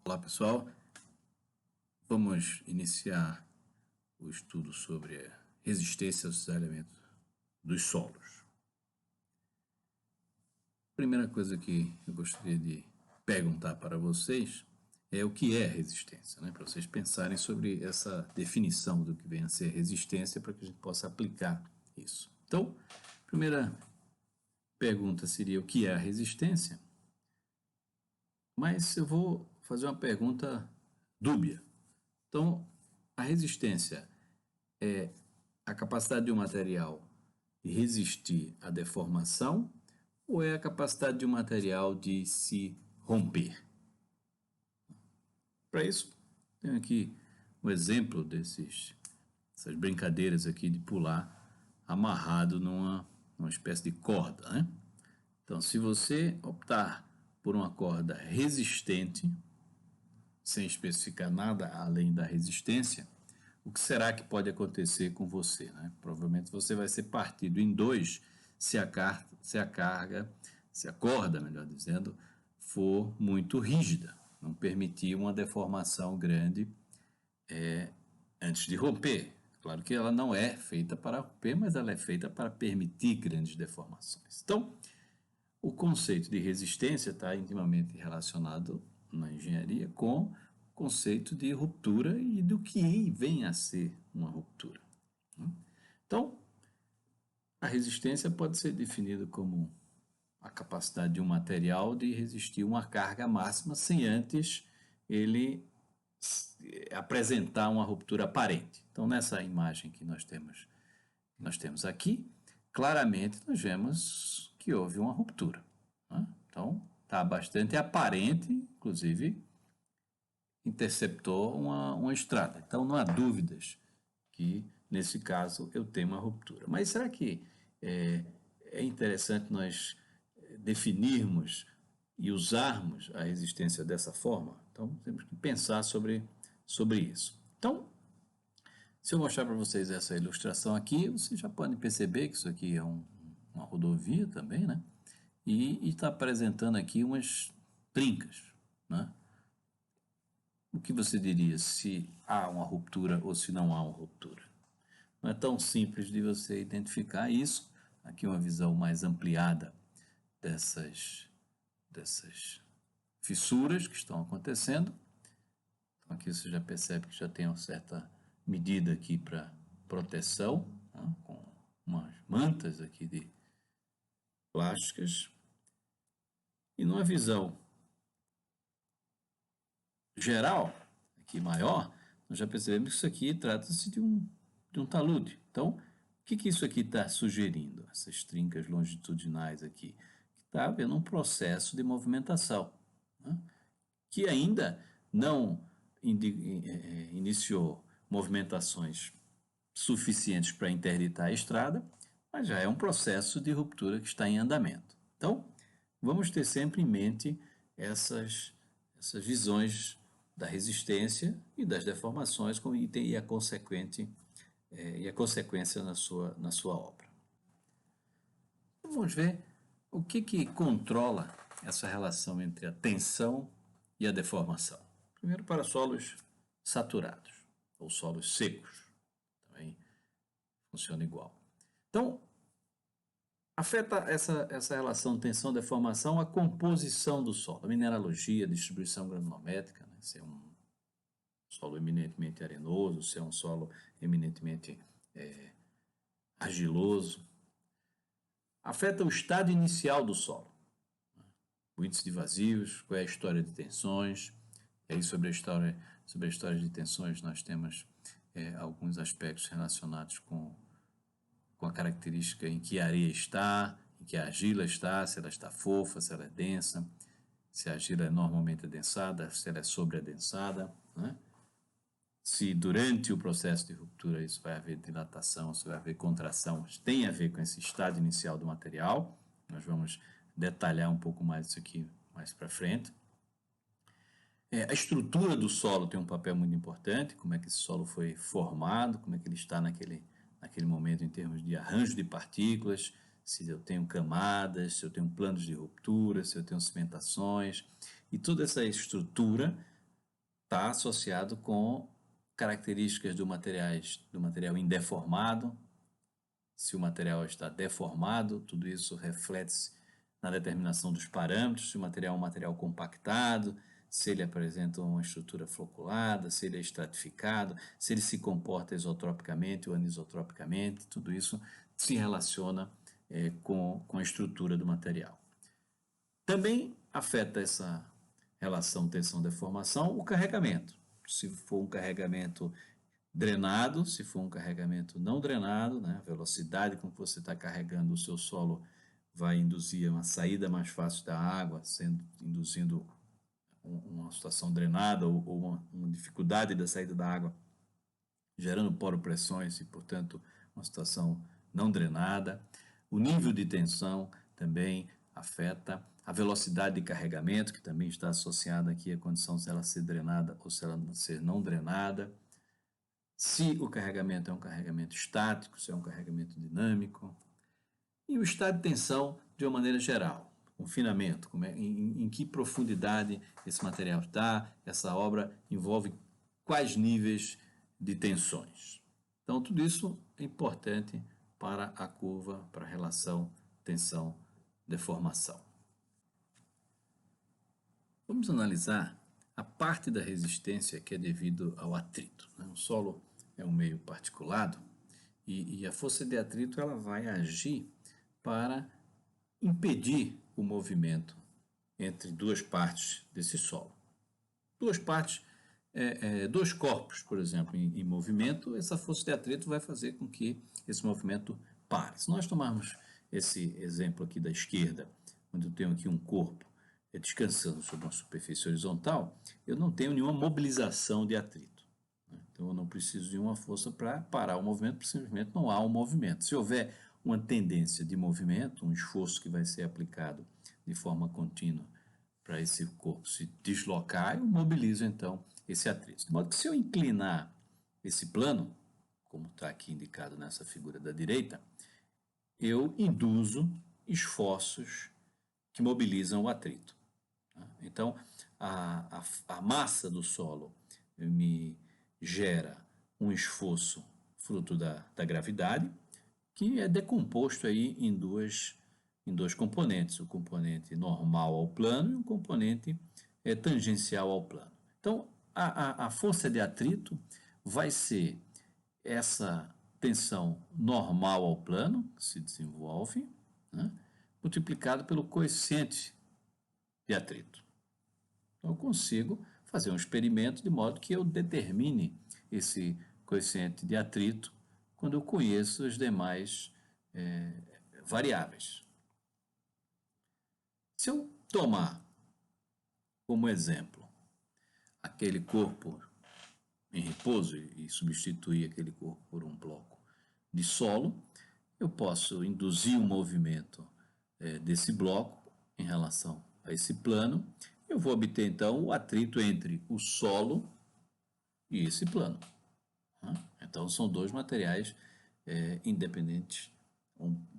Olá pessoal, vamos iniciar o estudo sobre a resistência aos elementos dos solos. A primeira coisa que eu gostaria de perguntar para vocês é o que é resistência, né? Para vocês pensarem sobre essa definição do que vem a ser resistência para que a gente possa aplicar isso. Então, a primeira pergunta seria o que é a resistência, mas eu vou fazer uma pergunta dúbia. Então, a resistência é a capacidade de um material de resistir à deformação ou é a capacidade de um material de se romper? Para isso, tenho aqui um exemplo dessas brincadeiras aqui de pular amarrado numa espécie de corda, né? Então, se você optar por uma corda resistente, sem especificar nada além da resistência, o que será que pode acontecer com você, né? Provavelmente você vai ser partido em dois se a corda, melhor dizendo, for muito rígida, não permitir uma deformação grande antes de romper. Claro que ela não é feita para romper, mas ela é feita para permitir grandes deformações. Então, o conceito de resistência está intimamente relacionado na engenharia com o conceito de ruptura e do que vem a ser uma ruptura. Então, a resistência pode ser definida como a capacidade de um material de resistir uma carga máxima sem antes ele apresentar uma ruptura aparente. Então, nessa imagem que nós temos aqui, claramente nós vemos que houve uma ruptura, né? Então, está bastante aparente, inclusive interceptou uma estrada. Então, não há dúvidas que, nesse caso, eu tenho uma ruptura. Mas será que é interessante nós definirmos e usarmos a resistência dessa forma? Então, temos que pensar sobre isso. Então, se eu mostrar para vocês essa ilustração aqui, vocês já podem perceber que isso aqui é uma rodovia também, né? E está apresentando aqui umas trincas, né? O que você diria se há uma ruptura ou se não há uma ruptura? Não é tão simples de você identificar isso. Aqui uma visão mais ampliada dessas fissuras que estão acontecendo. Então aqui você já percebe que já tem uma certa medida aqui para proteção, né, com umas mantas aqui de plásticas. E numa visão geral, aqui maior, nós já percebemos que isso aqui trata-se de um talude. Então, o que isso aqui está sugerindo? Essas trincas longitudinais aqui. Está havendo um processo de movimentação, né, que ainda não iniciou movimentações suficientes para interditar a estrada, mas já é um processo de ruptura que está em andamento. Então, vamos ter sempre em mente essas visões da resistência e das deformações como item e a consequência na sua obra. Vamos ver o que controla essa relação entre a tensão e a deformação. Primeiro, para solos saturados ou solos secos, também funciona igual. Então, afeta essa relação tensão-deformação a composição do solo, a mineralogia, a distribuição granulométrica, né? Se é um solo eminentemente arenoso, se é um solo eminentemente argiloso. Afeta o estado inicial do solo, o índice de vazios, qual é a história de tensões. E aí sobre a história de tensões nós temos alguns aspectos relacionados com a característica em que a areia está, em que a argila está, se ela está fofa, se ela é densa, se a argila é normalmente adensada, se ela é sobreadensada, né? Se durante o processo de ruptura isso vai haver dilatação, se vai haver contração, tem a ver com esse estado inicial do material. Nós vamos detalhar um pouco mais isso aqui mais para frente. A estrutura do solo tem um papel muito importante, como é que esse solo foi formado, como é que ele está naquele momento em termos de arranjo de partículas, se eu tenho camadas, se eu tenho planos de ruptura, se eu tenho cimentações, e toda essa estrutura está associado com características do material indeformado. Se o material está deformado, tudo isso reflete-se na determinação dos parâmetros, se o material é um material compactado, se ele apresenta uma estrutura floculada, se ele é estratificado, se ele se comporta isotropicamente ou anisotropicamente, tudo isso se relaciona com a estrutura do material. Também afeta essa relação tensão-deformação o carregamento. Se for um carregamento drenado, se for um carregamento não drenado, né, a velocidade com que você está carregando o seu solo vai induzir uma saída mais fácil da água, induzindo uma situação drenada ou uma dificuldade da saída da água, gerando poropressões e, portanto, uma situação não drenada. O nível de tensão também afeta a velocidade de carregamento, que também está associada aqui à condição se ela ser drenada ou se ela ser não drenada. Se o carregamento é um carregamento estático, se é um carregamento dinâmico. E o estado de tensão de uma maneira geral. Confinamento, em que profundidade esse material está, essa obra envolve quais níveis de tensões. Então, tudo isso é importante para a curva, para a relação tensão-deformação. Vamos analisar a parte da resistência que é devido ao atrito. O solo é um meio particulado e a força de atrito ela vai agir para impedir o movimento entre duas partes desse solo. Duas partes, dois corpos, por exemplo, em movimento, essa força de atrito vai fazer com que esse movimento pare. Se nós tomarmos esse exemplo aqui da esquerda, onde eu tenho aqui um corpo descansando sobre uma superfície horizontal, eu não tenho nenhuma mobilização de atrito. Então, eu não preciso de uma força para parar o movimento, porque simplesmente não há um movimento. Se houver uma tendência de movimento, um esforço que vai ser aplicado de forma contínua para esse corpo se deslocar, eu mobilizo, então, esse atrito. De modo que se eu inclinar esse plano, como está aqui indicado nessa figura da direita, eu induzo esforços que mobilizam o atrito. Então, a massa do solo me gera um esforço fruto da gravidade, que é decomposto aí em dois componentes, o componente normal ao plano e o componente tangencial ao plano. Então, a força de atrito vai ser essa tensão normal ao plano, que se desenvolve, né, multiplicado pelo coeficiente de atrito. Então, eu consigo fazer um experimento de modo que eu determine esse coeficiente de atrito quando eu conheço as demais variáveis. Se eu tomar como exemplo aquele corpo em repouso e substituir aquele corpo por um bloco de solo, eu posso induzir um movimento desse bloco em relação a esse plano. Eu vou obter, então, o atrito entre o solo e esse plano. Então, são dois materiais independentes.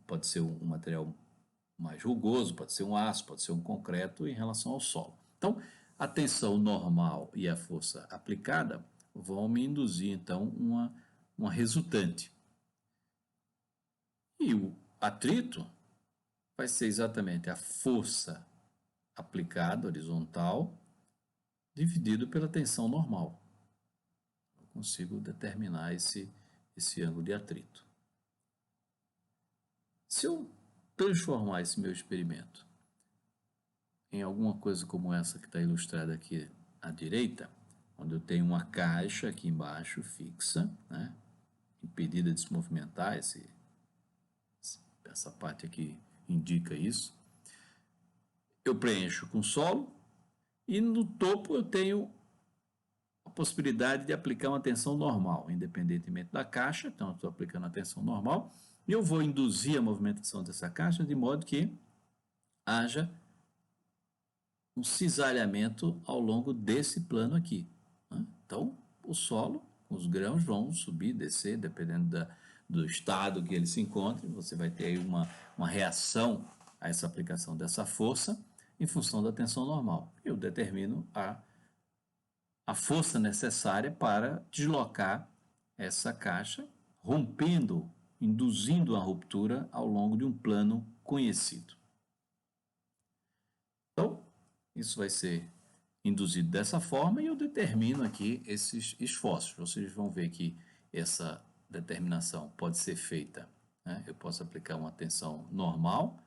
Pode ser um material mais rugoso, pode ser um aço, pode ser um concreto em relação ao solo. Então, a tensão normal e a força aplicada vão me induzir, então, uma resultante. E o atrito vai ser exatamente a força aplicada, horizontal, dividido pela tensão normal. Eu consigo determinar esse ângulo de atrito. Se eu transformar esse meu experimento em alguma coisa como essa que está ilustrada aqui à direita, onde eu tenho uma caixa aqui embaixo fixa, né, impedida de se movimentar, essa parte aqui indica isso. Eu preencho com solo e no topo eu tenho a possibilidade de aplicar uma tensão normal, independentemente da caixa. Então, eu estou aplicando a tensão normal e eu vou induzir a movimentação dessa caixa de modo que haja um cisalhamento ao longo desse plano aqui. Então, o solo, os grãos vão subir, descer, dependendo do estado que ele se encontre. Você vai ter aí uma reação a essa aplicação dessa força em função da tensão normal. Eu determino a a força necessária para deslocar essa caixa, rompendo, induzindo a ruptura ao longo de um plano conhecido. Então, isso vai ser induzido dessa forma e eu determino aqui esses esforços. Vocês vão ver que essa determinação pode ser feita, né? Eu posso aplicar uma tensão normal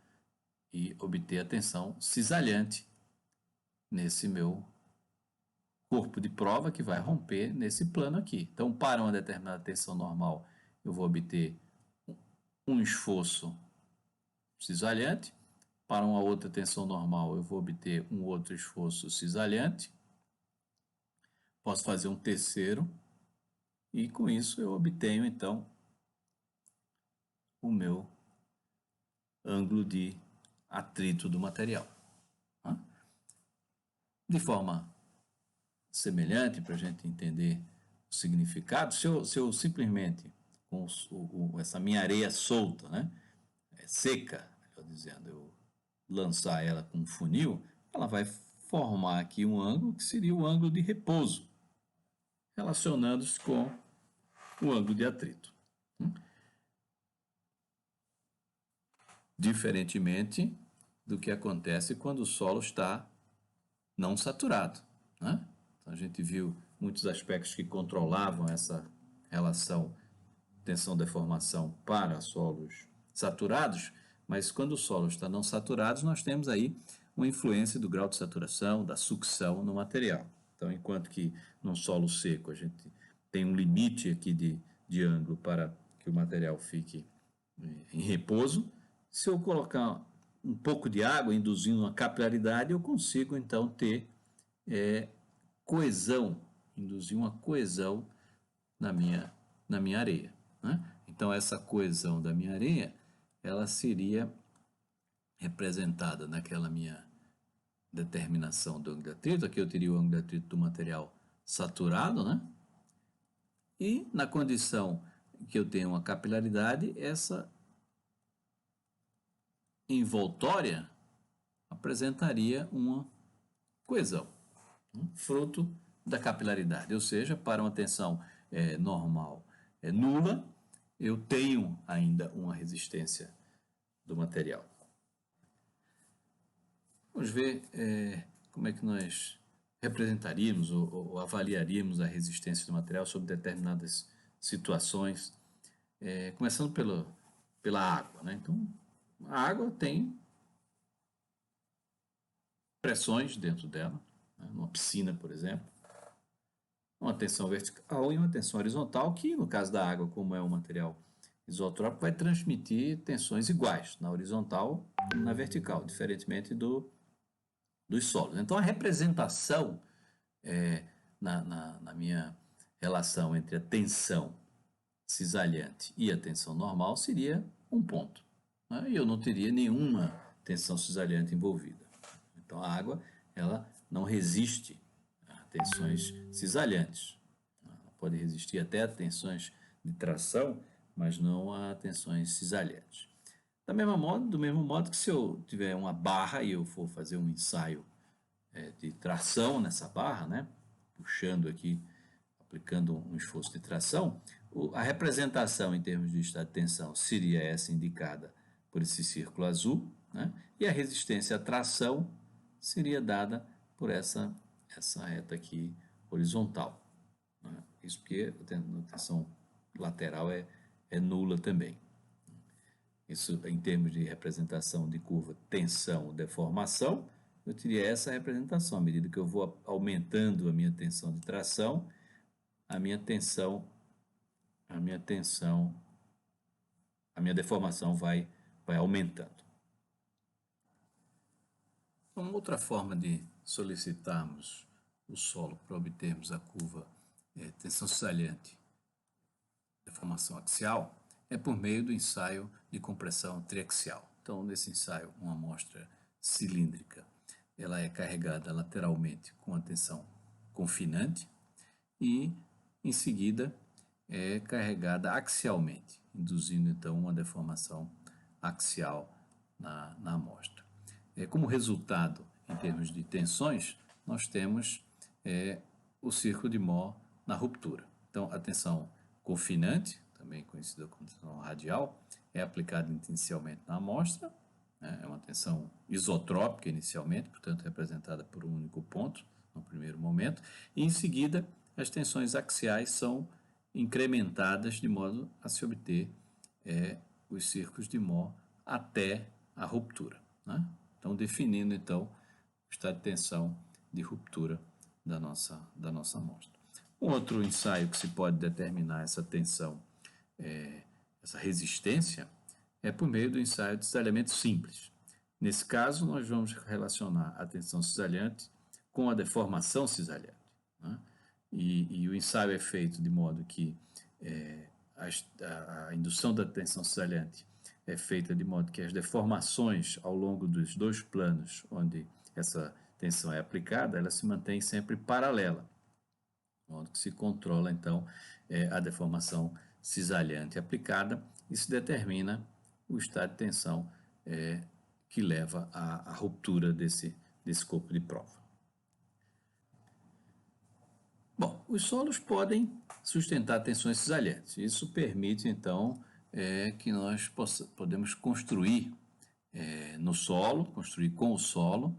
e obter a tensão cisalhante nesse meu corpo de prova que vai romper nesse plano aqui. Então, para uma determinada tensão normal, eu vou obter um esforço cisalhante. Para uma outra tensão normal, eu vou obter um outro esforço cisalhante. Posso fazer um terceiro. E com isso eu obtenho, então, o meu ângulo de atrito do material. De forma semelhante, para a gente entender o significado, se eu simplesmente, com essa minha areia solta, né, seca, melhor dizendo, eu lançar ela com um funil, ela vai formar aqui um ângulo que seria o ângulo de repouso, relacionando-se com o ângulo de atrito. Diferentemente do que acontece quando o solo está não saturado, né? Então, a gente viu muitos aspectos que controlavam essa relação tensão-deformação para solos saturados, mas quando o solo está não saturado, nós temos aí uma influência do grau de saturação, da sucção no material. Então, enquanto que num solo seco a gente tem um limite aqui de ângulo para que o material fique em repouso, se eu colocar um pouco de água induzindo uma capilaridade, eu consigo então ter coesão, induzir uma coesão na minha areia, né? Então essa coesão da minha areia, ela seria representada naquela minha determinação do ângulo de atrito. Aqui eu teria o ângulo de atrito do material saturado, né? E na condição que eu tenho uma capilaridade, essa envoltória apresentaria uma coesão, fruto da capilaridade, ou seja, para uma tensão normal nula, eu tenho ainda uma resistência do material. Vamos ver como é que nós representaríamos ou avaliaríamos a resistência do material sob determinadas situações, começando pela água, né? Então, a água tem pressões dentro dela, né? Numa piscina, por exemplo, uma tensão vertical e uma tensão horizontal, que no caso da água, como é um material isotrópico, vai transmitir tensões iguais na horizontal e na vertical, diferentemente dos solos. Então, a representação na minha relação entre a tensão cisalhante e a tensão normal seria um ponto, né? E eu não teria nenhuma tensão cisalhante envolvida. Então, a água ela não resiste a tensões cisalhantes. Ela pode resistir até a tensões de tração, mas não a tensões cisalhantes. Do mesmo modo que se eu tiver uma barra e eu for fazer um ensaio de tração nessa barra, né, puxando aqui, aplicando um esforço de tração, a representação em termos de estado de tensão seria essa indicada por esse círculo azul, né, e a resistência à tração seria dada por essa reta aqui horizontal, né? Isso porque a tensão lateral é nula também. Isso em termos de representação de curva tensão-deformação, eu teria essa representação. À medida que eu vou aumentando a minha tensão de tração, a minha deformação vai aumentando. Uma outra forma de solicitarmos o solo para obtermos a curva tensão cisalhante, deformação axial, é por meio do ensaio de compressão triaxial. Então, nesse ensaio, uma amostra cilíndrica, ela é carregada lateralmente com a tensão confinante e, em seguida, é carregada axialmente, induzindo, então, uma deformação axial na amostra. Como resultado, em termos de tensões, nós temos o círculo de Mohr na ruptura. Então, a tensão confinante, também conhecida como tensão radial, é aplicada inicialmente na amostra, né? É uma tensão isotrópica inicialmente, portanto representada por um único ponto no primeiro momento, e em seguida as tensões axiais são incrementadas de modo a se obter os círculos de Mohr até a ruptura, né? Então, definindo então o estado de tensão de ruptura da nossa amostra. Um outro ensaio que se pode determinar essa tensão, essa resistência, é por meio do ensaio de cisalhamento simples. Nesse caso, nós vamos relacionar a tensão cisalhante com a deformação cisalhante, né? E o ensaio é feito de modo que a indução da tensão cisalhante é feita de modo que as deformações ao longo dos dois planos onde essa tensão é aplicada, ela se mantém sempre paralela, de modo que se controla, então, a deformação cisalhante aplicada e se determina o estado de tensão que leva à ruptura desse corpo de prova. Bom, os solos podem sustentar tensões cisalhantes. Isso permite, então, que nós podemos construir no solo, construir com o solo,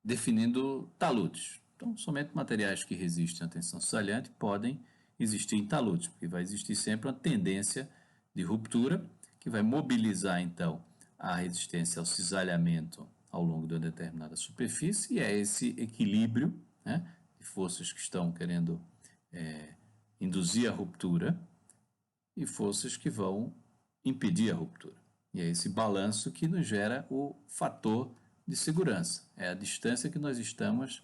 definindo taludes. Então, somente materiais que resistem à tensão cisalhante podem existir em taludes, porque vai existir sempre uma tendência de ruptura que vai mobilizar, então, a resistência ao cisalhamento ao longo de uma determinada superfície, e é esse equilíbrio, né, de forças que estão querendo induzir a ruptura e forças que vão impedir a ruptura. E é esse balanço que nos gera o fator de segurança. É a distância que nós estamos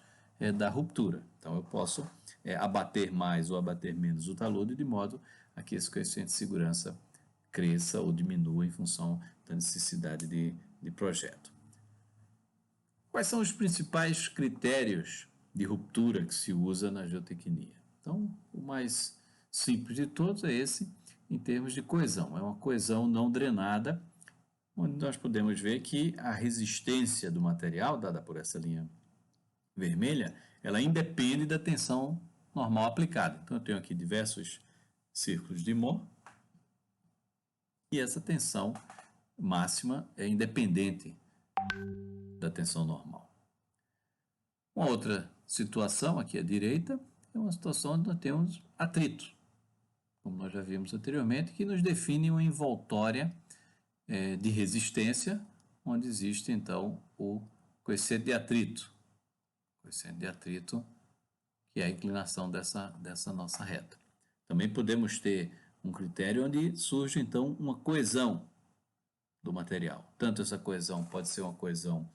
da ruptura. Então, eu posso abater mais ou abater menos o talude de modo a que esse coeficiente de segurança cresça ou diminua em função da necessidade de projeto. Quais são os principais critérios de ruptura que se usa na geotecnia? Então, o mais simples de todos é esse em termos de coesão. É uma coesão não drenada, onde nós podemos ver que a resistência do material, dada por essa linha vermelha, ela independe da tensão normal aplicada. Então, eu tenho aqui diversos círculos de Mohr, e essa tensão máxima é independente da tensão normal. Uma outra situação, aqui à direita, é uma situação onde nós temos atrito, como nós já vimos anteriormente, que nos define uma envoltória de resistência, onde existe, então, o coeficiente de atrito. O coeficiente de atrito, que é a inclinação dessa nossa reta. Também podemos ter um critério onde surge, então, uma coesão do material. Tanto essa coesão pode ser uma coesão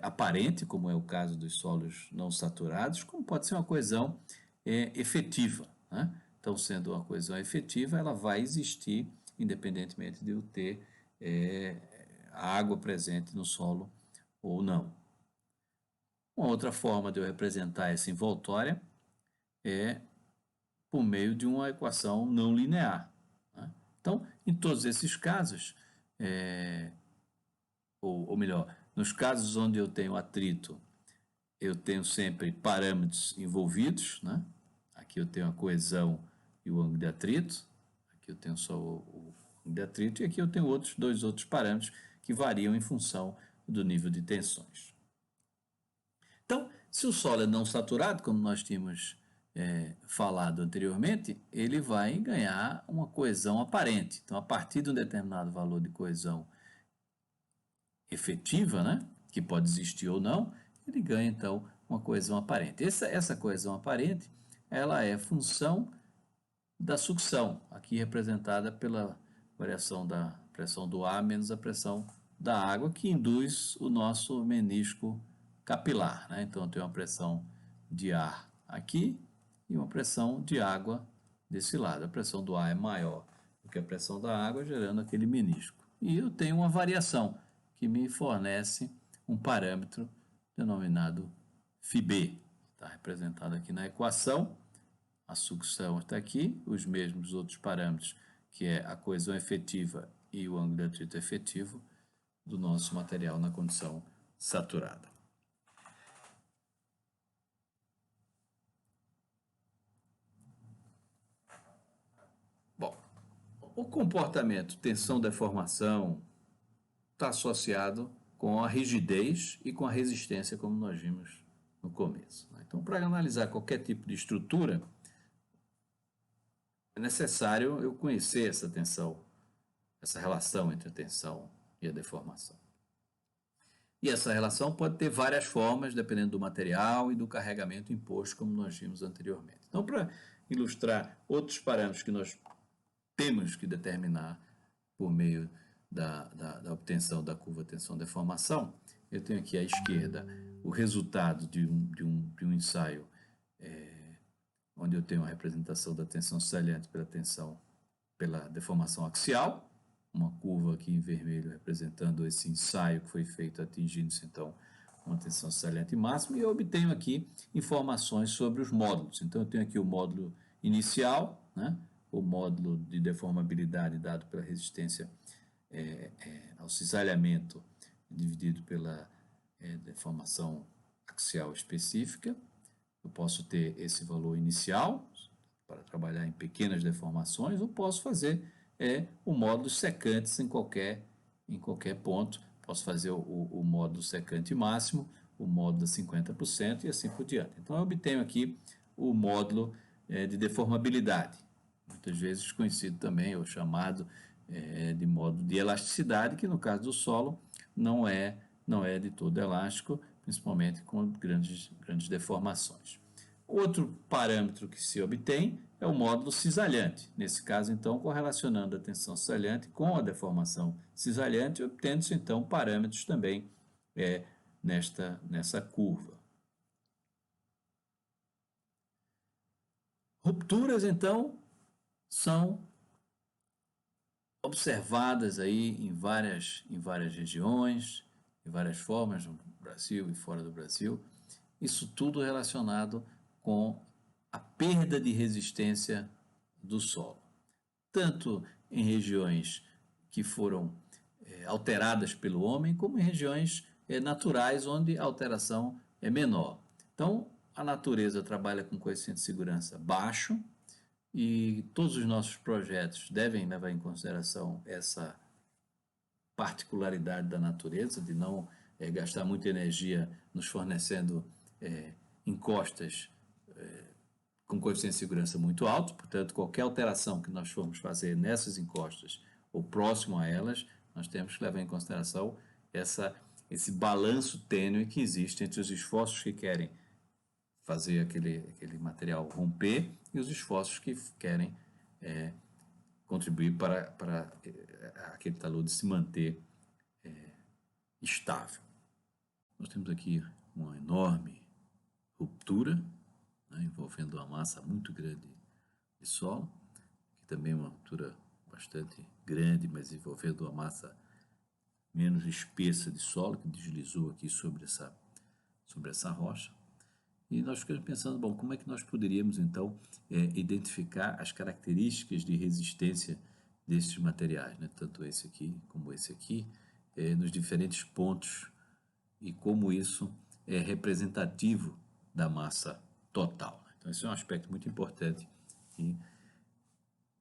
aparente, como é o caso dos solos não saturados, como pode ser uma coesão efetiva, né? Então, sendo uma coesão efetiva, ela vai existir independentemente de eu ter a água presente no solo ou não. Uma outra forma de eu representar essa envoltória é por meio de uma equação não linear, né? Então, em todos esses casos, ou melhor, nos casos onde eu tenho atrito, eu tenho sempre parâmetros envolvidos, né? Aqui eu tenho a coesão e o ângulo de atrito, aqui eu tenho só o ângulo de atrito, e aqui eu tenho dois outros parâmetros que variam em função do nível de tensões. Então, se o solo é não saturado, como nós tínhamos falado anteriormente, ele vai ganhar uma coesão aparente. Então, a partir de um determinado valor de coesão efetiva, né, que pode existir ou não, ele ganha, então, uma coesão aparente. Essa coesão aparente, ela é função da sucção, aqui representada pela variação da pressão do ar menos a pressão da água, que induz o nosso menisco capilar, né? Então, eu tenho uma pressão de ar aqui e uma pressão de água desse lado. A pressão do ar é maior do que a pressão da água, gerando aquele menisco. E eu tenho uma variação que me fornece um parâmetro denominado φB. Está representado aqui na equação. A sucção está aqui, os mesmos outros parâmetros, que é a coesão efetiva e o ângulo de atrito efetivo do nosso material na condição saturada. o comportamento tensão-deformação está associado com a rigidez e com a resistência, como nós vimos no começo. Então, para analisar qualquer tipo de estrutura, é necessário eu conhecer essa tensão, essa relação entre a tensão e a deformação. E essa relação pode ter várias formas, dependendo do material e do carregamento imposto, como nós vimos anteriormente. Então, para ilustrar outros parâmetros que nós temos que determinar por meio da obtenção da curva tensão-deformação, eu tenho aqui à esquerda o resultado de um ensaio onde eu tenho a representação da tensão cisalhante pela deformação axial, uma curva aqui em vermelho representando esse ensaio que foi feito atingindo-se então uma tensão cisalhante máxima, e eu obtenho aqui informações sobre os módulos. Então eu tenho aqui o módulo inicial, né? O módulo de deformabilidade dado pela resistência ao cisalhamento dividido pela deformação axial específica. Eu posso ter esse valor inicial para trabalhar em pequenas deformações, ou posso fazer o módulo secantes em qualquer ponto. Posso fazer o módulo secante máximo, o módulo de 50% e assim por diante. Então, eu obtenho aqui o módulo de deformabilidade, muitas vezes conhecido também, ou chamado de módulo de elasticidade, que no caso do solo não é de todo elástico, principalmente com grandes deformações. Outro parâmetro que se obtém é o módulo cisalhante. Nesse caso, então, correlacionando a tensão cisalhante com a deformação cisalhante, obtendo-se, então, parâmetros também nessa curva. Rupturas, então, são observadas aí em várias regiões, de várias formas, no Brasil e fora do Brasil. Isso tudo relacionado com a perda de resistência do solo, tanto em regiões que foram alteradas pelo homem, como em regiões naturais, onde a alteração é menor. Então, a natureza trabalha com coeficiente de segurança baixo, e todos os nossos projetos devem levar em consideração essa particularidade da natureza, de não gastar muita energia nos fornecendo encostas com coeficiente de segurança muito alto. Portanto, qualquer alteração que nós formos fazer nessas encostas ou próximo a elas, nós temos que levar em consideração esse balanço tênue que existe entre os esforços que querem fazer aquele material romper e os esforços que querem contribuir para aquele talude se manter estável. Nós temos aqui uma enorme ruptura, né, envolvendo uma massa muito grande de solo, que também é uma ruptura bastante grande, mas envolvendo uma massa menos espessa de solo, que deslizou aqui sobre essa rocha. E nós ficamos pensando, bom, como é que nós poderíamos, então, identificar as características de resistência desses materiais, né? Tanto esse aqui como esse aqui, nos diferentes pontos, e como isso é representativo da massa total. Então, esse é um aspecto muito importante e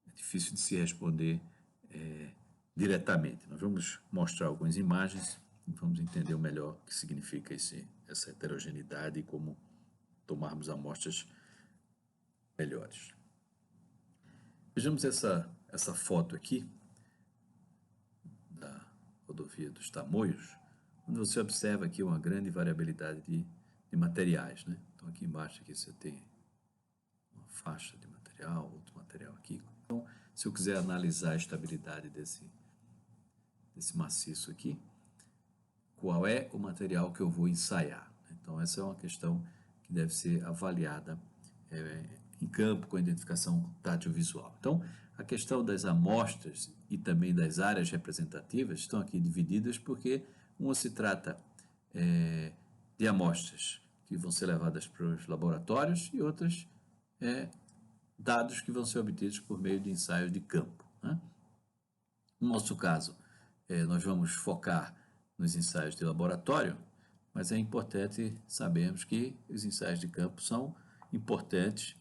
é difícil de se responder diretamente. Nós vamos mostrar algumas imagens e vamos entender melhor o que significa essa heterogeneidade e como tomarmos amostras melhores. Vejamos essa foto aqui da rodovia dos Tamoios, onde você observa aqui uma grande variabilidade de materiais, né? Então, aqui embaixo aqui você tem uma faixa de material, outro material aqui. Então, se eu quiser analisar a estabilidade desse maciço aqui, qual é o material que eu vou ensaiar? Então, essa é uma questão que deve ser avaliada em campo com a identificação tátil-visual. Então, a questão das amostras e também das áreas representativas estão aqui divididas porque uma se trata de amostras que vão ser levadas para os laboratórios e outras dados que vão ser obtidos por meio de ensaios de campo, né? No nosso caso, nós vamos focar nos ensaios de laboratório, mas é importante sabermos que os ensaios de campo são importantes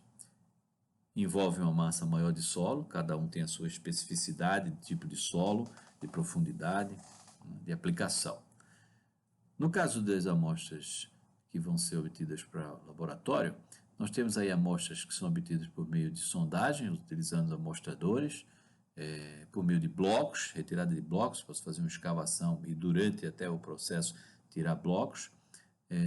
envolve uma massa maior de solo, cada um tem a sua especificidade de tipo de solo, de profundidade, de aplicação. No caso das amostras que vão ser obtidas para o laboratório, nós temos aí amostras que são obtidas por meio de sondagem, utilizando amostradores, por meio de blocos, retirada de blocos, posso fazer uma escavação e durante até o processo tirar blocos,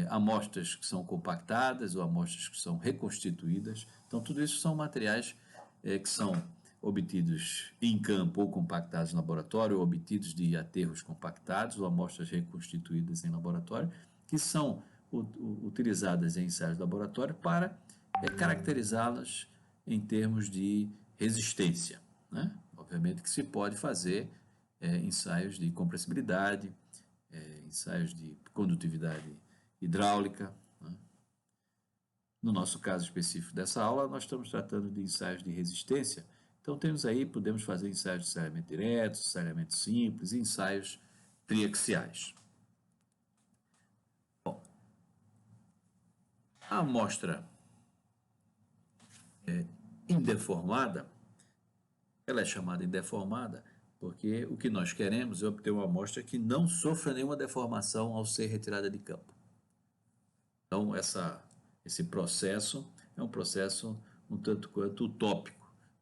amostras que são compactadas ou amostras que são reconstituídas. Então, tudo isso são materiais que são obtidos em campo ou compactados em laboratório, ou obtidos de aterros compactados ou amostras reconstituídas em laboratório, que são utilizadas em ensaios de laboratório para caracterizá-las em termos de resistência, né? Obviamente que se pode fazer ensaios de compressibilidade, ensaios de condutividade hidráulica, né? No nosso caso específico dessa aula, nós estamos tratando de ensaios de resistência. Então, temos aí, podemos fazer ensaios de saneamento direto, saneamento simples, ensaios triaxiais. Bom, a amostra indeformada, ela é chamada indeformada porque o que nós queremos é obter uma amostra que não sofra nenhuma deformação ao ser retirada de campo. Então, esse processo é um processo um tanto quanto utópico,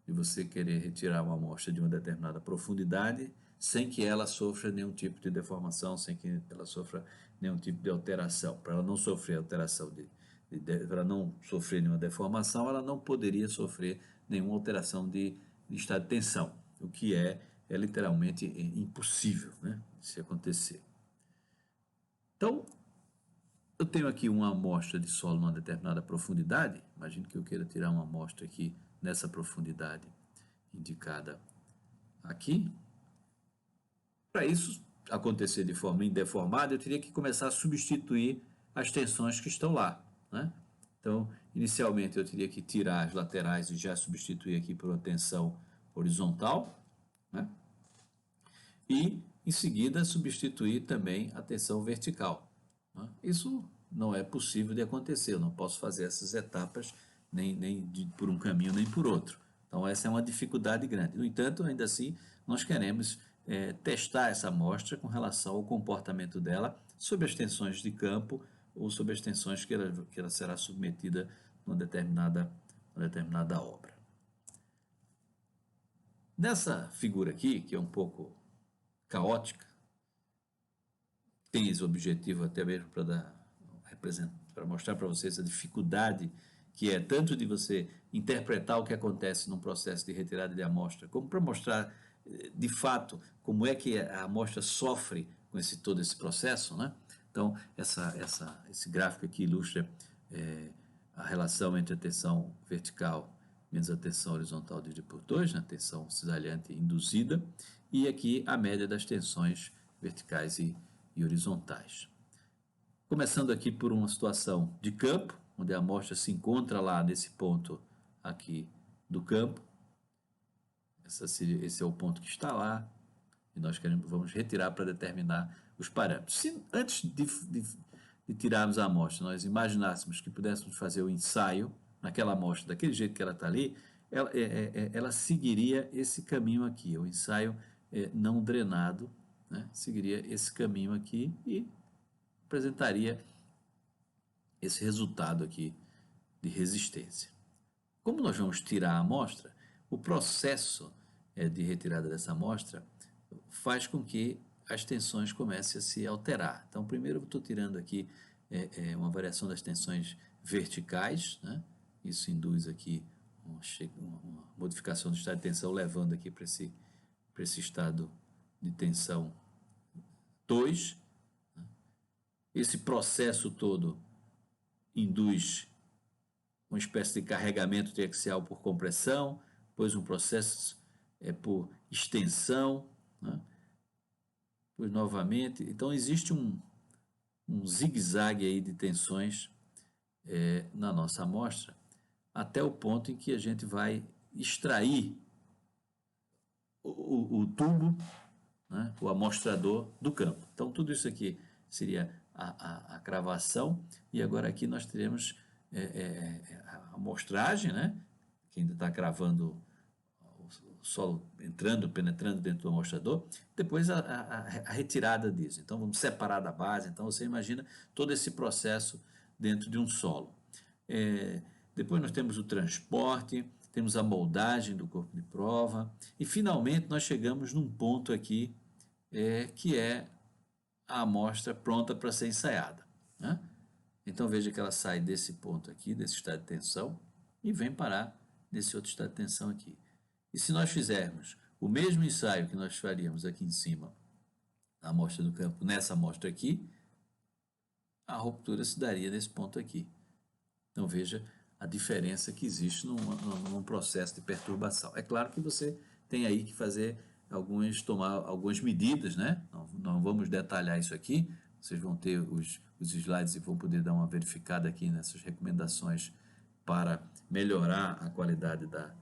de você querer retirar uma amostra de uma determinada profundidade sem que ela sofra nenhum tipo de deformação, sem que ela sofra nenhum tipo de alteração. Para ela não sofrer alteração, para não sofrer nenhuma deformação, ela não poderia sofrer nenhuma alteração de estado de tensão, o que é literalmente impossível, né, de se acontecer. Então, eu tenho aqui uma amostra de solo numa determinada profundidade. Imagine que eu queira tirar uma amostra aqui nessa profundidade indicada aqui. Para isso acontecer de forma indeformada, eu teria que começar a substituir as tensões que estão lá, né? Então, inicialmente eu teria que tirar as laterais e já substituir aqui por uma tensão horizontal, né? E, em seguida, substituir também a tensão vertical. Isso não é possível de acontecer, eu não posso fazer essas etapas nem por um caminho nem por outro. Então, essa é uma dificuldade grande. No entanto, ainda assim, nós queremos testar essa amostra com relação ao comportamento dela sob as tensões de campo ou sob as tensões que ela será submetida numa determinada obra. Nessa figura aqui, que é um pouco caótica, tem esse objetivo até mesmo para mostrar para vocês a dificuldade que é tanto de você interpretar o que acontece num processo de retirada de amostra, como para mostrar de fato como é que a amostra sofre com todo esse processo, né? Então, esse gráfico aqui ilustra a relação entre a tensão vertical menos a tensão horizontal dividida por 2, né? Tensão cisalhante induzida, e aqui a média das tensões verticais e horizontais. Começando aqui por uma situação de campo, onde a amostra se encontra lá nesse ponto aqui do campo. Esse é o ponto que está lá, e nós vamos retirar para determinar os parâmetros. Se antes de tirarmos a amostra, nós imaginássemos que pudéssemos fazer o ensaio naquela amostra, daquele jeito que ela está ali, ela seguiria esse caminho aqui, o ensaio não drenado, né? Seguiria esse caminho aqui e apresentaria esse resultado aqui de resistência. Como nós vamos tirar a amostra, o processo de retirada dessa amostra faz com que as tensões comecem a se alterar. Então, primeiro eu estou tirando aqui uma variação das tensões verticais, né? Isso induz aqui uma modificação do estado de tensão, levando aqui para esse estado de tensão 2. Esse processo todo induz uma espécie de carregamento triaxial por compressão, depois um processo por extensão, né? Depois novamente. Então, existe um zigue-zague aí de tensões na nossa amostra, até o ponto em que a gente vai extrair o tubo, né, o amostrador do campo. Então, tudo isso aqui seria a cravação, e agora aqui nós teremos a amostragem, né, que ainda está gravando o solo entrando, penetrando dentro do amostrador, depois a retirada disso. Então vamos separar da base, então você imagina todo esse processo dentro de um solo. Depois nós temos o transporte, temos a moldagem do corpo de prova e finalmente nós chegamos num ponto aqui que é a amostra pronta para ser ensaiada, né? Então veja que ela sai desse ponto aqui, desse estado de tensão, e vem parar nesse outro estado de tensão aqui. E se nós fizermos o mesmo ensaio que nós faríamos aqui em cima, na amostra do campo, nessa amostra aqui, a ruptura se daria nesse ponto aqui. Então veja a diferença que existe num processo de perturbação. É claro que você tem aí que tomar algumas medidas, né? Não vamos detalhar isso aqui, vocês vão ter os slides e vão poder dar uma verificada aqui nessas recomendações para melhorar a qualidade da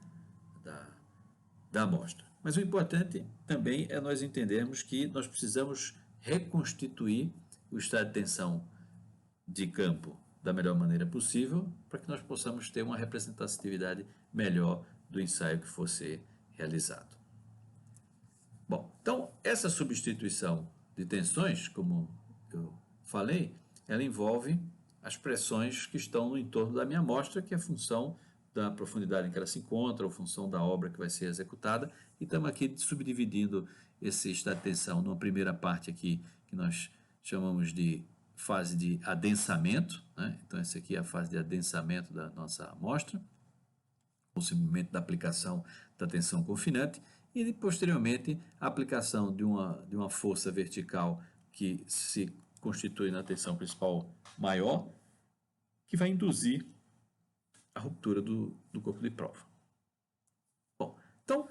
amostra. Mas o importante também é nós entendermos que nós precisamos reconstituir o estado de tensão de campo da melhor maneira possível para que nós possamos ter uma representatividade melhor do ensaio que for ser realizado. Bom, então essa substituição de tensões, como eu falei, ela envolve as pressões que estão no entorno da minha amostra, que é a função da profundidade em que ela se encontra, ou função da obra que vai ser executada, e estamos aqui subdividindo esse estado de tensão numa primeira parte aqui, que nós chamamos de fase de adensamento, né? Então essa aqui é a fase de adensamento da nossa amostra, ou simplesmente da aplicação da tensão confinante, e posteriormente a aplicação de uma força vertical que se constitui na tensão principal maior, que vai induzir a ruptura do corpo de prova. Bom, então,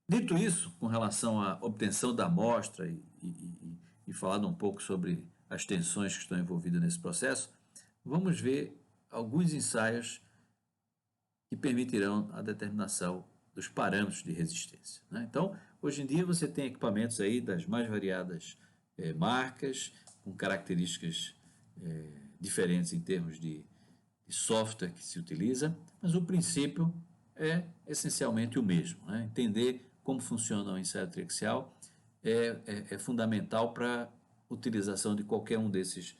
dito isso, com relação à obtenção da amostra e falado um pouco sobre as tensões que estão envolvidas nesse processo, vamos ver alguns ensaios que permitirão a determinação dos parâmetros de resistência, né? Então, hoje em dia você tem equipamentos aí das mais variadas marcas, com características diferentes em termos de software que se utiliza, mas o princípio é essencialmente o mesmo, né? Entender como funciona o ensaio triaxial é fundamental para a utilização de qualquer um desses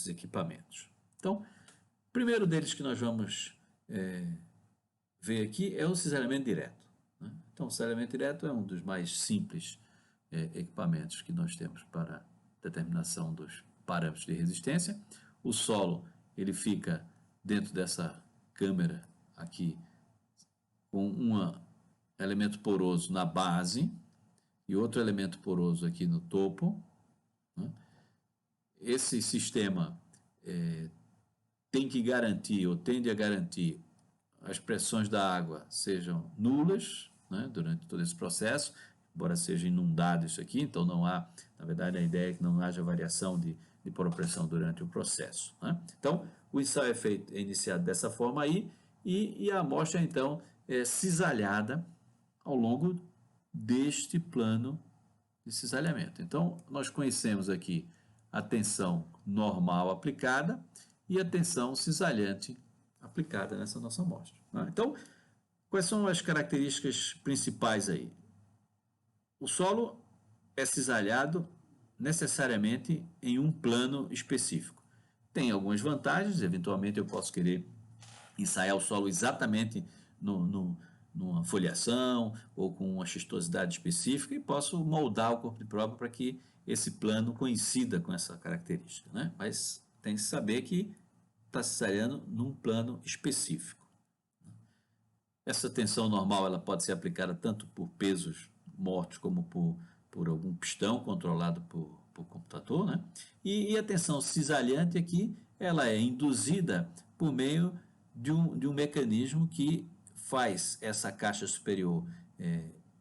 equipamentos. Então, o primeiro deles que nós vamos ver aqui é o cisalhamento direto, né? Então, o cisalhamento direto é um dos mais simples equipamentos que nós temos para determinação dos parâmetros de resistência. O solo ele fica dentro dessa câmera aqui com um elemento poroso na base e outro elemento poroso aqui no topo, né? Esse sistema tem que garantir ou tende a garantir as pressões da água sejam nulas, né, durante todo esse processo, embora seja inundado isso aqui, então não há, na verdade a ideia é que não haja variação de pressão durante o processo, né? Então o ensaio é iniciado dessa forma aí e a amostra então é cisalhada ao longo deste plano de cisalhamento. Então nós conhecemos aqui a tensão normal aplicada e a tensão cisalhante aplicada nessa nossa amostra, né? Então, quais são as características principais aí? O solo é cisalhado necessariamente em um plano específico. Tem algumas vantagens, eventualmente eu posso querer ensaiar o solo exatamente numa foliação ou com uma xistosidade específica e posso moldar o corpo de prova para que esse plano coincida com essa característica, né? Mas tem que saber que está cisalhando num plano específico. Essa tensão normal ela pode ser aplicada tanto por pesos mortos como por algum pistão controlado por computador, né? E a tensão cisalhante aqui ela é induzida por meio de um mecanismo que faz essa caixa superior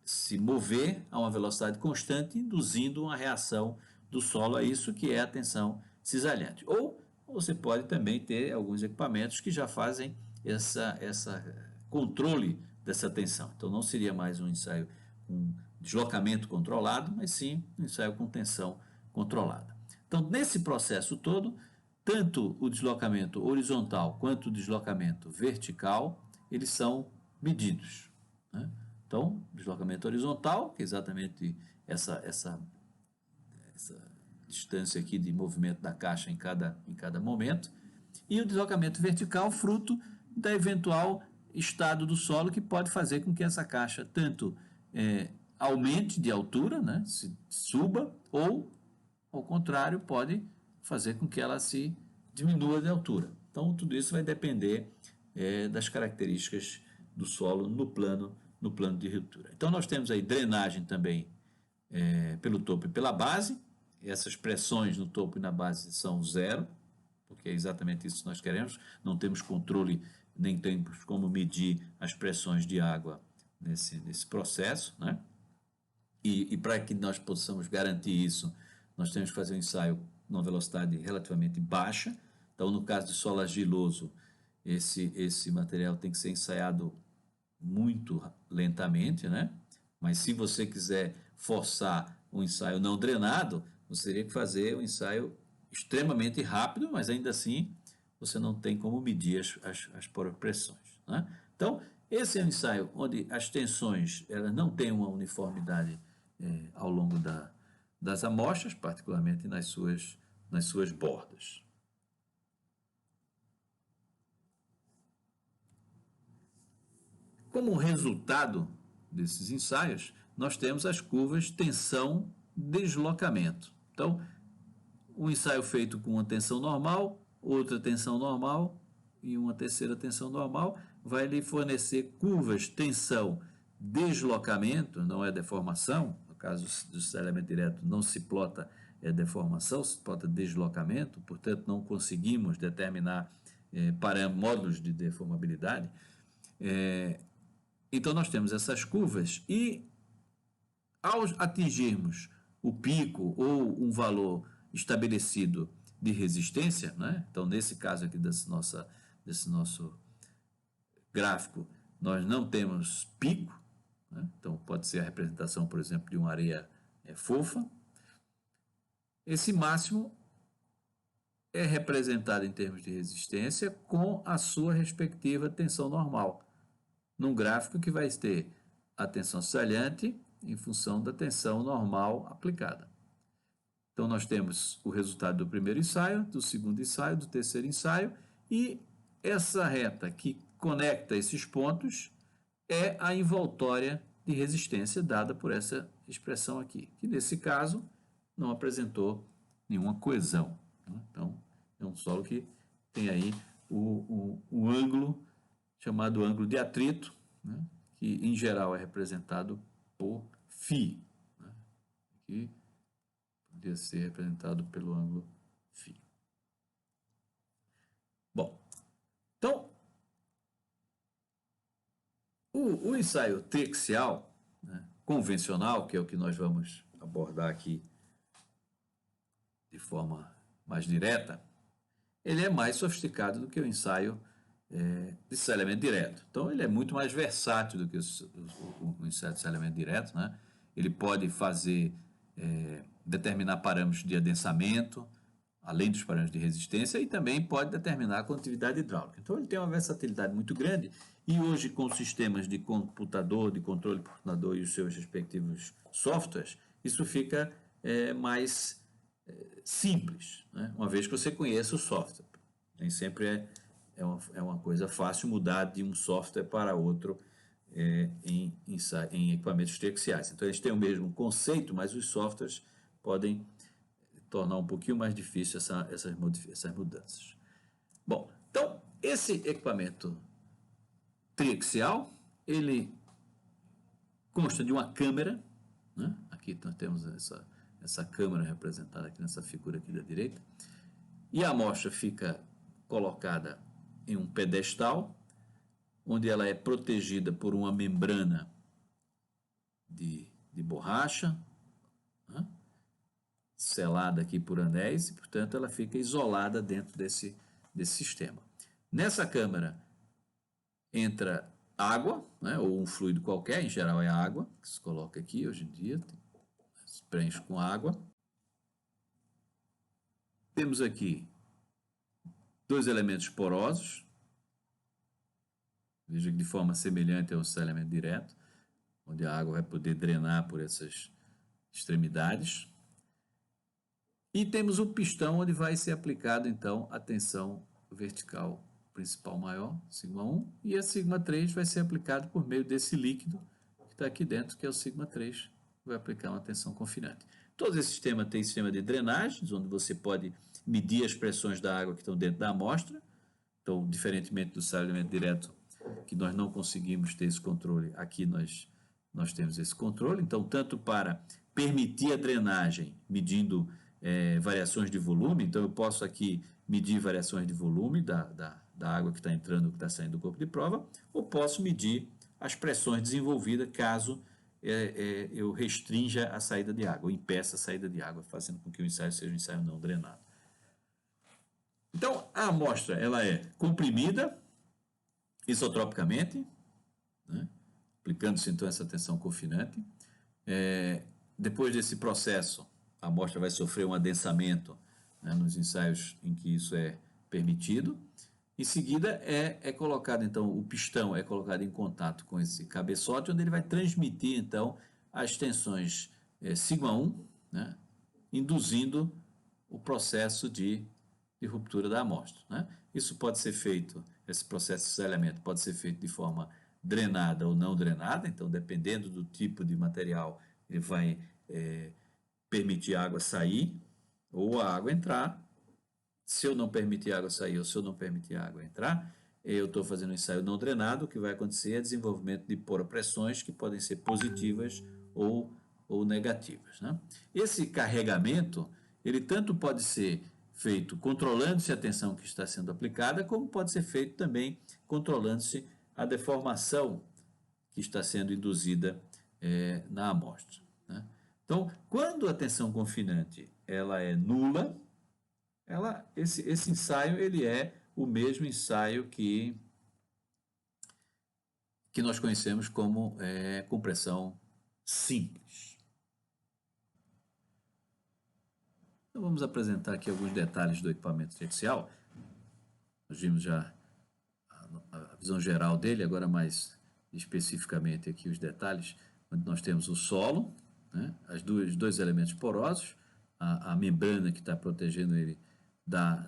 se mover a uma velocidade constante, induzindo uma reação do solo a isso, que é a tensão cisalhante. Ou você pode também ter alguns equipamentos que já fazem essa controle dessa tensão. Então, não seria mais um ensaio com deslocamento controlado, mas sim um ensaio com tensão controlada. Então, nesse processo todo, tanto o deslocamento horizontal quanto o deslocamento vertical, eles são medidos, né? Então, deslocamento horizontal, que é exatamente essa distância aqui de movimento da caixa em cada momento, e o deslocamento vertical, fruto da eventual estado do solo, que pode fazer com que essa caixa tanto aumente de altura, né, se suba, ou, ao contrário, pode fazer com que ela se diminua de altura. Então, tudo isso vai depender das características do solo no plano de ruptura. Então, nós temos aí drenagem também pelo topo e pela base. Essas pressões no topo e na base são zero, porque é exatamente isso que nós queremos. Não temos controle, nem temos como medir as pressões de água nesse processo, né? E para que nós possamos garantir isso, nós temos que fazer um ensaio numa velocidade relativamente baixa. Então, no caso de solo argiloso, esse material tem que ser ensaiado muito lentamente, né? Mas se você quiser forçar um ensaio não drenado, você teria que fazer um ensaio extremamente rápido, mas ainda assim você não tem como medir as pressões, né? Então, esse é um ensaio onde as tensões elas não têm uma uniformidade ao longo das amostras, particularmente nas suas bordas. Como resultado desses ensaios, nós temos as curvas tensão-deslocamento. Então, um ensaio feito com uma tensão normal, outra tensão normal e uma terceira tensão normal vai lhe fornecer curvas tensão-deslocamento, não é deformação. No caso do desalhamento direto, não se plota deformação, se plota deslocamento, portanto, não conseguimos determinar módulos de deformabilidade. Então, nós temos essas curvas e, ao atingirmos o pico ou um valor estabelecido de resistência, né? Então, nesse caso aqui desse nosso gráfico, nós não temos pico, né? Então, pode ser a representação, por exemplo, de uma areia fofa. Esse máximo é representado em termos de resistência com a sua respectiva tensão normal, num gráfico que vai ter a tensão salhante em função da tensão normal aplicada. Então, nós temos o resultado do primeiro ensaio, do segundo ensaio, do terceiro ensaio, e essa reta que conecta esses pontos é a envoltória de resistência dada por essa expressão aqui, que nesse caso não apresentou nenhuma coesão, né? Então, é um solo que tem aí o ângulo chamado ângulo de atrito, né? Que em geral é representado por φ, né? Aqui poderia ser representado pelo ângulo φ. Bom, então, o ensaio triaxial, né, convencional, que é o que nós vamos abordar aqui de forma mais direta, ele é mais sofisticado do que o ensaio de desalhamento direto. Então, ele é muito mais versátil do que o ensaio de desalhamento direto, né? Ele pode determinar parâmetros de adensamento, além dos parâmetros de resistência, e também pode determinar a condutividade hidráulica. Então, ele tem uma versatilidade muito grande, e hoje, com sistemas de computador, de controle por computador e os seus respectivos softwares, isso fica mais simples, né? Uma vez que você conheça o software. Nem sempre é uma coisa fácil mudar de um software para outro em equipamentos triaxiais. Então, eles têm o mesmo conceito, mas os softwares podem tornar um pouquinho mais difícil essas mudanças. Bom, então, esse equipamento triaxial, ele consta de uma câmera, né? Aqui nós temos essa câmera representada aqui nessa figura aqui da direita, e a amostra fica colocada em um pedestal, onde ela é protegida por uma membrana de borracha, né? Selada aqui por anéis, e, portanto, ela fica isolada dentro desse sistema. Nessa câmara entra água, né, ou um fluido qualquer, em geral é água, que se coloca aqui hoje em dia, se preenche com água. Temos aqui dois elementos porosos, Veja que de forma semelhante ao saneamento direto, onde a água vai poder drenar por essas extremidades. E temos o pistão, onde vai ser aplicado, então, a tensão vertical principal maior, sigma 1, e a sigma 3 vai ser aplicado por meio desse líquido que está aqui dentro, que é o sigma 3, vai aplicar uma tensão confinante. Todo esse sistema tem sistema de drenagens, onde você pode medir as pressões da água que estão dentro da amostra. Então, diferentemente do saneamento direto, que nós não conseguimos ter esse controle, aqui nós temos esse controle. Então, tanto para permitir a drenagem, medindo variações de volume, então eu posso aqui medir variações de volume da água que está entrando, que está saindo do corpo de prova, ou posso medir as pressões desenvolvidas caso eu restrinja a saída de água, ou impeça a saída de água, fazendo com que o ensaio seja um ensaio não drenado. Então, a amostra ela é comprimida isotropicamente, né? Aplicando-se então essa tensão confinante. Depois desse processo, a amostra vai sofrer um adensamento, né, nos ensaios em que isso é permitido. Em seguida, é colocado, então, o pistão é colocado em contato com esse cabeçote, onde ele vai transmitir, então, as tensões sigma 1, né, induzindo o processo de ruptura da amostra, né? Isso pode ser feito, esse processo de selhamento pode ser feito de forma drenada ou não drenada, então, dependendo do tipo de material, ele vai permitir a água sair ou a água entrar. Se eu não permitir a água sair ou se eu não permitir a água entrar, eu estou fazendo um ensaio não drenado, o que vai acontecer é desenvolvimento de poropressões que podem ser positivas ou negativas, né? Esse carregamento, ele tanto pode ser feito controlando-se a tensão que está sendo aplicada, como pode ser feito também controlando-se a deformação que está sendo induzida na amostra, né? Então, quando a tensão confinante ela é nula, esse ensaio ele é o mesmo ensaio que nós conhecemos como compressão simples. Então, vamos apresentar aqui alguns detalhes do equipamento artificial. Nós vimos já a visão geral dele, agora mais especificamente aqui os detalhes, onde nós temos o solo, né, os dois elementos porosos, a membrana que está protegendo ele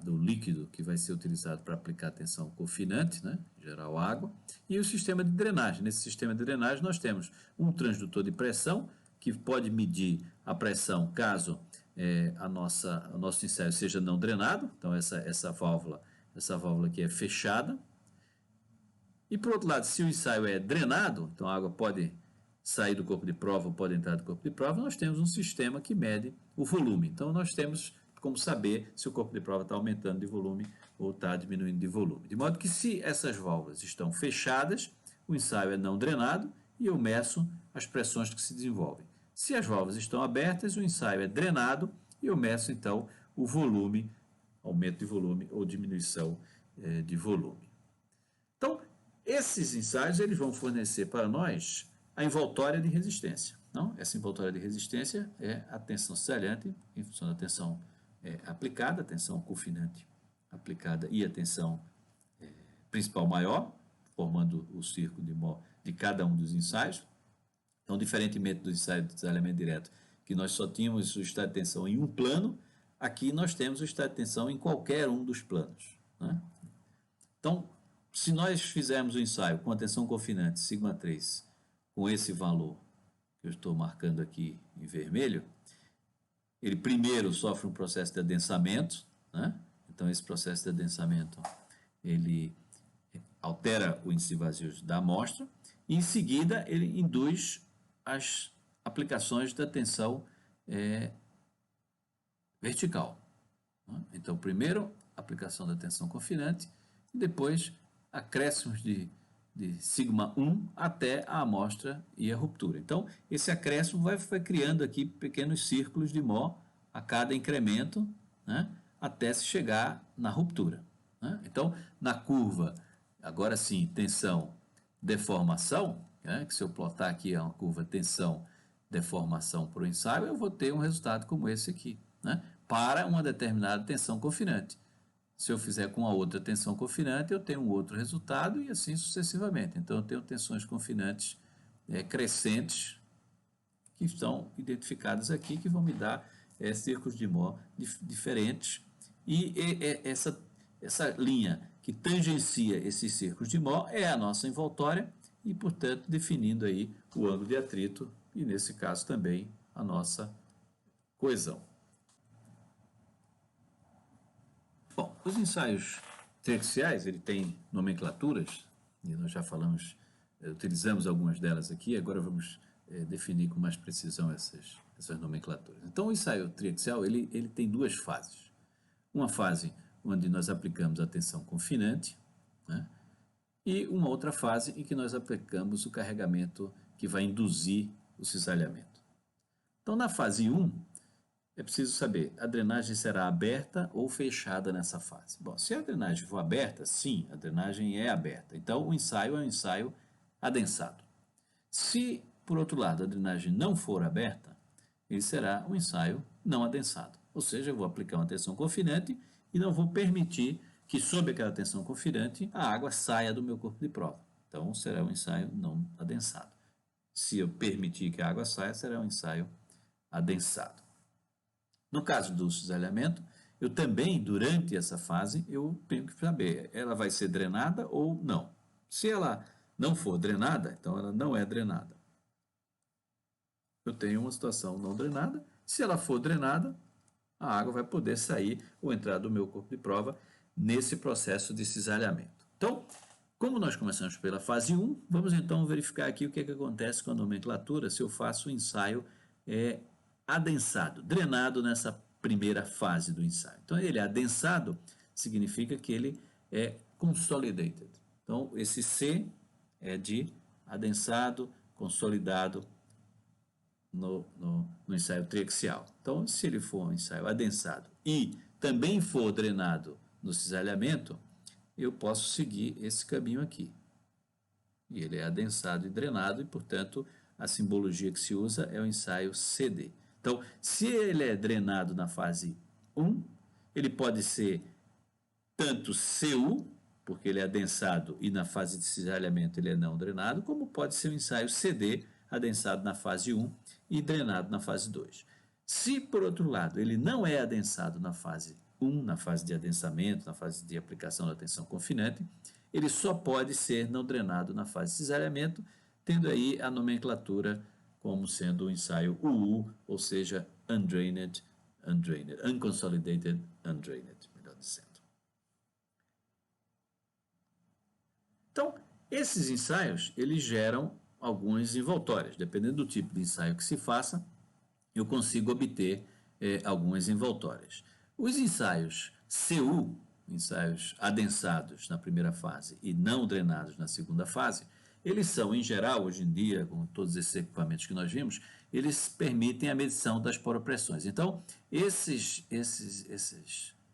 do líquido que vai ser utilizado para aplicar a tensão confinante, né, geral água, e o sistema de drenagem. Nesse sistema de drenagem nós temos um transdutor de pressão, que pode medir a pressão caso o nosso ensaio seja não drenado, então essa válvula aqui é fechada. E por outro lado, se o ensaio é drenado, então a água pode sair do corpo de prova ou pode entrar do corpo de prova, nós temos um sistema que mede o volume. Então nós temos como saber se o corpo de prova está aumentando de volume ou está diminuindo de volume. De modo que se essas válvulas estão fechadas, o ensaio é não drenado e eu meço as pressões que se desenvolvem. Se as válvulas estão abertas, o ensaio é drenado e eu meço então o volume, aumento de volume ou diminuição de volume. Então, esses ensaios eles vão fornecer para nós a envoltória de resistência. Não? Essa envoltória de resistência é a tensão selhante em função da tensão aplicada, a tensão confinante aplicada e a tensão principal maior, formando o círculo de Mohr de cada um dos ensaios. Então, diferentemente do ensaio de desalhamento direto, que nós só tínhamos o estado de tensão em um plano, aqui nós temos o estado de tensão em qualquer um dos planos, né? Então, se nós fizermos o ensaio com a tensão confinante sigma 3, com esse valor que eu estou marcando aqui em vermelho, ele primeiro sofre um processo de adensamento, né? Então esse processo de adensamento ele altera o índice de vazios da amostra e em seguida ele induz as aplicações da tensão vertical, né? Então primeiro aplicação da tensão confinante e depois acréscimos de sigma 1 até a amostra e a ruptura. Então, esse acréscimo vai criando aqui pequenos círculos de Mohr a cada incremento, né, até se chegar na ruptura, né? Então, na curva, agora sim, tensão, deformação, né, que se eu plotar aqui uma curva tensão, deformação para o ensaio, eu vou ter um resultado como esse aqui, né, para uma determinada tensão confinante. Se eu fizer com a outra tensão confinante, eu tenho um outro resultado e assim sucessivamente. Então, eu tenho tensões confinantes crescentes que estão identificadas aqui, que vão me dar círculos de Mohr diferentes. Essa linha que tangencia esses círculos de Mohr é a nossa envoltória e, portanto, definindo aí o ângulo de atrito e, nesse caso, também a nossa coesão. Bom, os ensaios triaxiais, ele tem nomenclaturas, e nós já falamos, utilizamos algumas delas aqui, agora vamos definir com mais precisão essas nomenclaturas. Então, o ensaio triaxial, ele tem duas fases. Uma fase onde nós aplicamos a tensão confinante, né? E uma outra fase em que nós aplicamos o carregamento que vai induzir o cisalhamento. Então, na fase 1, é preciso saber, a drenagem será aberta ou fechada nessa fase? Bom, se a drenagem for aberta, sim, a drenagem é aberta. Então, o ensaio é um ensaio adensado. Se, por outro lado, a drenagem não for aberta, ele será um ensaio não adensado. Ou seja, eu vou aplicar uma tensão confinante e não vou permitir que, sob aquela tensão confinante, a água saia do meu corpo de prova. Então, será um ensaio não adensado. Se eu permitir que a água saia, será um ensaio adensado. No caso do cisalhamento, eu também, durante essa fase, eu tenho que saber, ela vai ser drenada ou não. Se ela não for drenada, então ela não é drenada. Eu tenho uma situação não drenada. Se ela for drenada, a água vai poder sair ou entrar do meu corpo de prova nesse processo de cisalhamento. Então, como nós começamos pela fase 1, vamos então verificar aqui o que acontece com a nomenclatura se eu faço o ensaio adensado, drenado nessa primeira fase do ensaio. Então, ele é adensado, significa que ele é consolidated. Então, esse C é de adensado, consolidado no ensaio triaxial. Então, se ele for um ensaio adensado e também for drenado no cisalhamento, eu posso seguir esse caminho aqui. E ele é adensado e drenado e, portanto, a simbologia que se usa é o ensaio CD. Então, se ele é drenado na fase 1, ele pode ser tanto CU, porque ele é adensado e na fase de cisalhamento ele é não drenado, como pode ser o ensaio CD, adensado na fase 1 e drenado na fase 2. Se, por outro lado, ele não é adensado na fase 1, na fase de adensamento, na fase de aplicação da tensão confinante, ele só pode ser não drenado na fase de cisalhamento, tendo aí a nomenclatura como sendo o ensaio UU, ou seja, undrained, unconsolidated, undrained, melhor dizendo. Então, esses ensaios, eles geram algumas envoltórias. Dependendo do tipo de ensaio que se faça, eu consigo obter algumas envoltórias. Os ensaios CU, ensaios adensados na primeira fase e não drenados na segunda fase, eles são, em geral, hoje em dia, com todos esses equipamentos que nós vimos, eles permitem a medição das poropressões. Então, essas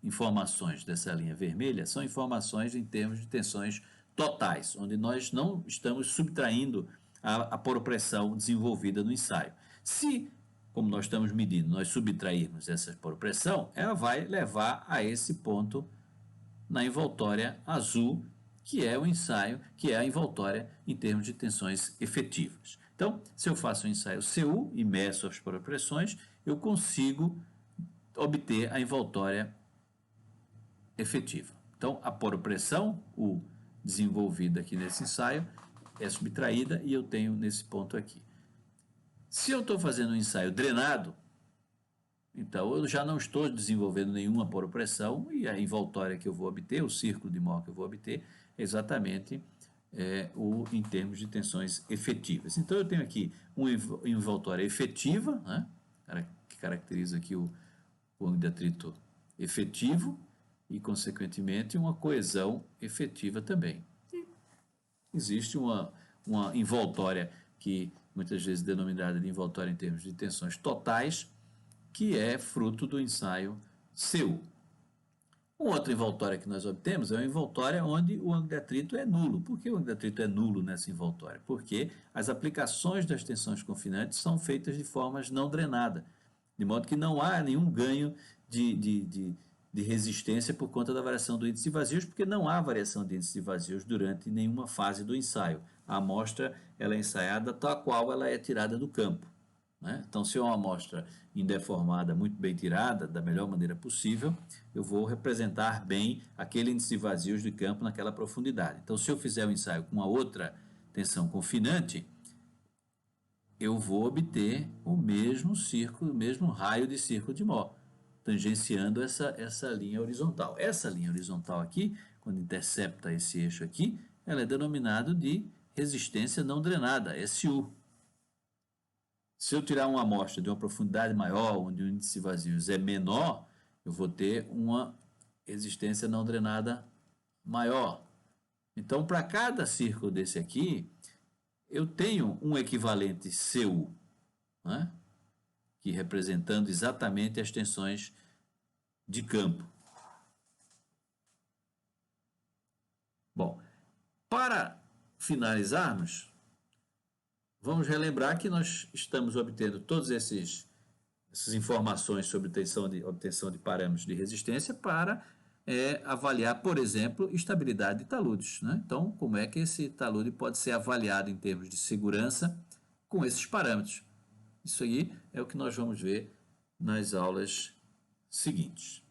informações dessa linha vermelha são informações em termos de tensões totais, onde nós não estamos subtraindo a poropressão desenvolvida no ensaio. Se, como nós estamos medindo, nós subtrairmos essa poropressão, ela vai levar a esse ponto na envoltória azul, que é o ensaio, que é a envoltória em termos de tensões efetivas. Então, se eu faço um ensaio CU e meço as poropressões, eu consigo obter a envoltória efetiva. Então, a poropressão, U, desenvolvida aqui nesse ensaio, é subtraída e eu tenho nesse ponto aqui. Se eu estou fazendo um ensaio drenado, então eu já não estou desenvolvendo nenhuma poropressão e a envoltória que eu vou obter, o círculo de Mohr que eu vou obter, é exatamente em termos de tensões efetivas. Então eu tenho aqui uma envoltória efetiva, né, que caracteriza aqui o ângulo de atrito efetivo e, consequentemente, uma coesão efetiva também. E existe uma envoltória que muitas vezes é denominada de envoltória em termos de tensões totais, que é fruto do ensaio CU. Uma outra envoltória que nós obtemos é uma envoltória onde o ângulo de atrito é nulo. Por que o ângulo de atrito é nulo nessa envoltória? Porque as aplicações das tensões confinantes são feitas de formas não drenadas, de modo que não há nenhum ganho de de resistência por conta da variação do índice de vazios, porque não há variação de índice de vazios durante nenhuma fase do ensaio. A amostra ela é ensaiada tal qual ela é tirada do campo, né? Então, se é uma amostra indeformada, muito bem tirada, da melhor maneira possível, eu vou representar bem aquele índice de vazios de campo naquela profundidade. Então, se eu fizer o ensaio com uma outra tensão confinante, eu vou obter o mesmo círculo, o mesmo raio de círculo de Mohr, tangenciando essa linha horizontal. Essa linha horizontal aqui, quando intercepta esse eixo aqui, ela é denominada de resistência não drenada, SU. Se eu tirar uma amostra de uma profundidade maior, onde o índice de vazios é menor, eu vou ter uma resistência não drenada maior. Então, para cada círculo desse aqui, eu tenho um equivalente CU, né? Que representando exatamente as tensões de campo. Bom, para finalizarmos, vamos relembrar que nós estamos obtendo todas essas informações sobre obtenção de parâmetros de resistência para avaliar, por exemplo, estabilidade de taludes, né? Então, como é que esse talude pode ser avaliado em termos de segurança com esses parâmetros? Isso aí é o que nós vamos ver nas aulas seguintes.